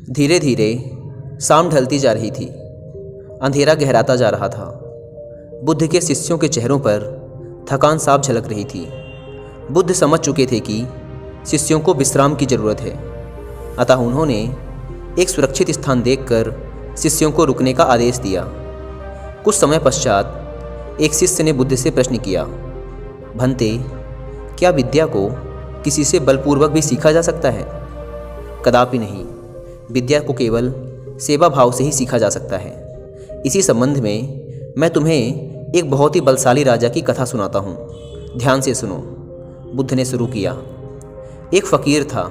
धीरे धीरे शाम ढलती जा रही थी। अंधेरा गहराता जा रहा था। बुद्ध के शिष्यों के चेहरों पर थकान साफ झलक रही थी। बुद्ध समझ चुके थे कि शिष्यों को विश्राम की ज़रूरत है, अतः उन्होंने एक सुरक्षित स्थान देखकर शिष्यों को रुकने का आदेश दिया। कुछ समय पश्चात एक शिष्य ने बुद्ध से प्रश्न किया, भंते, क्या विद्या को किसी से बलपूर्वक भी सीखा जा सकता है? कदापि नहीं। विद्या को केवल सेवा भाव से ही सीखा जा सकता है। इसी संबंध में मैं तुम्हें एक बहुत ही बलशाली राजा की कथा सुनाता हूँ। ध्यान से सुनो। बुद्ध ने शुरू किया। एक फ़कीर था।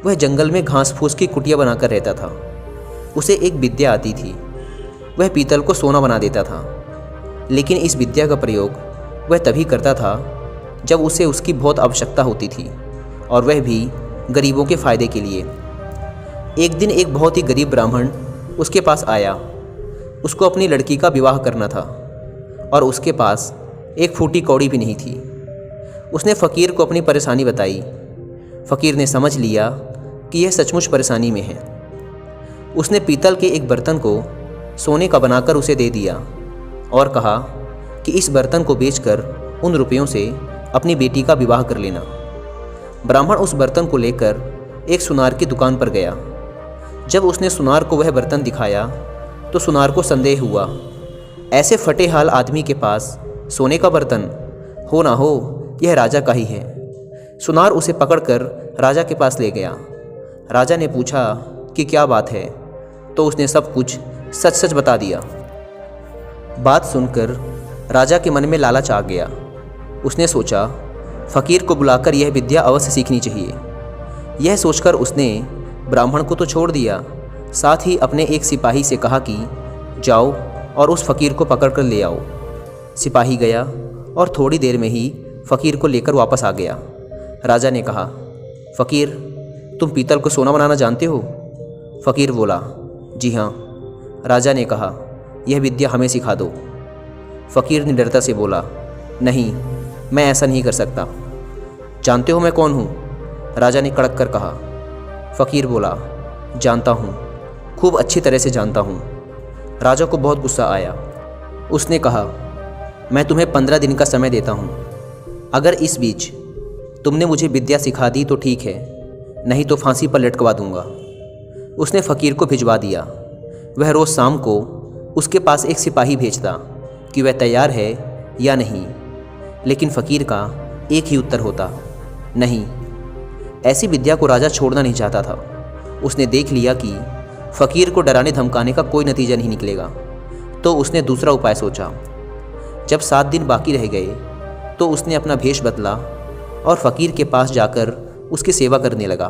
वह जंगल में घास फूस की कुटिया बनाकर रहता था। उसे एक विद्या आती थी। वह पीतल को सोना बना देता था, लेकिन इस विद्या का प्रयोग वह तभी करता था जब उसे उसकी बहुत आवश्यकता होती थी, और वह भी गरीबों के फ़ायदे के लिए। एक दिन एक बहुत ही गरीब ब्राह्मण उसके पास आया। उसको अपनी लड़की का विवाह करना था और उसके पास एक फूटी कौड़ी भी नहीं थी। उसने फ़कीर को अपनी परेशानी बताई। फ़कीर ने समझ लिया कि यह सचमुच परेशानी में है। उसने पीतल के एक बर्तन को सोने का बनाकर उसे दे दिया और कहा कि इस बर्तन को बेचकर उन रुपयों से अपनी बेटी का विवाह कर लेना। ब्राह्मण उस बर्तन को लेकर एक सुनार की दुकान पर गया। जब उसने सुनार को वह बर्तन दिखाया तो सुनार को संदेह हुआ। ऐसे फटे हाल आदमी के पास सोने का बर्तन हो ना हो, यह राजा का ही है। सुनार उसे पकड़कर राजा के पास ले गया। राजा ने पूछा कि क्या बात है, तो उसने सब कुछ सच सच बता दिया। बात सुनकर राजा के मन में लालच आ गया। उसने सोचा, फ़कीर को बुलाकर यह विद्या अवश्य सीखनी चाहिए। यह सोचकर उसने ब्राह्मण को तो छोड़ दिया, साथ ही अपने एक सिपाही से कहा कि जाओ और उस फ़कीर को पकड़ कर ले आओ। सिपाही गया और थोड़ी देर में ही फ़कीर को लेकर वापस आ गया। राजा ने कहा, फ़कीर, तुम पीतल को सोना बनाना जानते हो? फ़कीर बोला, जी हाँ। राजा ने कहा, यह विद्या हमें सिखा दो। फ़कीर ने डरता से बोला, नहीं, मैं ऐसा नहीं कर सकता। जानते हो मैं कौन हूँ? राजा ने कड़क कर कहा। फ़कीर बोला, जानता हूँ, खूब अच्छी तरह से जानता हूँ। राजा को बहुत गुस्सा आया। उसने कहा, मैं तुम्हें 15 दिन का समय देता हूँ। अगर इस बीच तुमने मुझे विद्या सिखा दी तो ठीक है, नहीं तो फांसी पर लटकवा दूंगा। उसने फ़कीर को भिजवा दिया। वह रोज़ शाम को उसके पास एक सिपाही भेजता कि वह तैयार है या नहीं, लेकिन फ़कीर का एक ही उत्तर होता, नहीं। ऐसी विद्या को राजा छोड़ना नहीं चाहता था। उसने देख लिया कि फ़कीर को डराने धमकाने का कोई नतीजा नहीं निकलेगा, तो उसने दूसरा उपाय सोचा। जब 7 दिन बाकी रह गए तो उसने अपना भेष बदला और फ़कीर के पास जाकर उसकी सेवा करने लगा।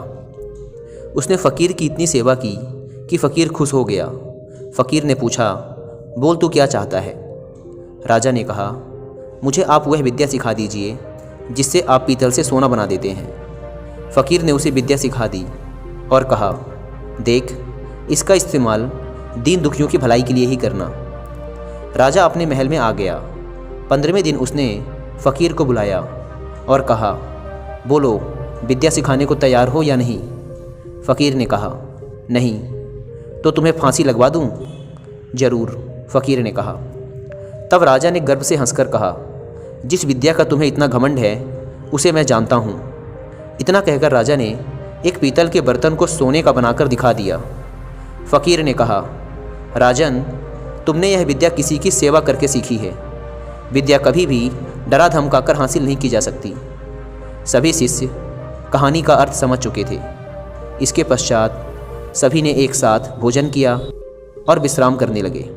उसने फ़कीर की इतनी सेवा की कि फ़कीर खुश हो गया। फ़कीर ने पूछा, बोल तू क्या चाहता है? राजा ने कहा, मुझे आप वह विद्या सिखा दीजिए जिससे आप पीतल से सोना बना देते हैं। फ़कीर ने उसे विद्या सिखा दी और कहा, देख, इसका इस्तेमाल दीन दुखियों की भलाई के लिए ही करना। राजा अपने महल में आ गया। 15वें दिन उसने फ़कीर को बुलाया और कहा, बोलो, विद्या सिखाने को तैयार हो या नहीं? फ़कीर ने कहा, नहीं। तो तुम्हें फांसी लगवा दूं? ज़रूर, फ़कीर ने कहा। तब राजा ने गर्व से हंसकर कहा, जिस विद्या का तुम्हें इतना घमंड है उसे मैं जानता हूँ। इतना कहकर राजा ने एक पीतल के बर्तन को सोने का बनाकर दिखा दिया। फ़कीर ने कहा, राजन, तुमने यह विद्या किसी की सेवा करके सीखी है। विद्या कभी भी डरा धमकाकर हासिल नहीं की जा सकती। सभी शिष्य कहानी का अर्थ समझ चुके थे। इसके पश्चात सभी ने एक साथ भोजन किया और विश्राम करने लगे।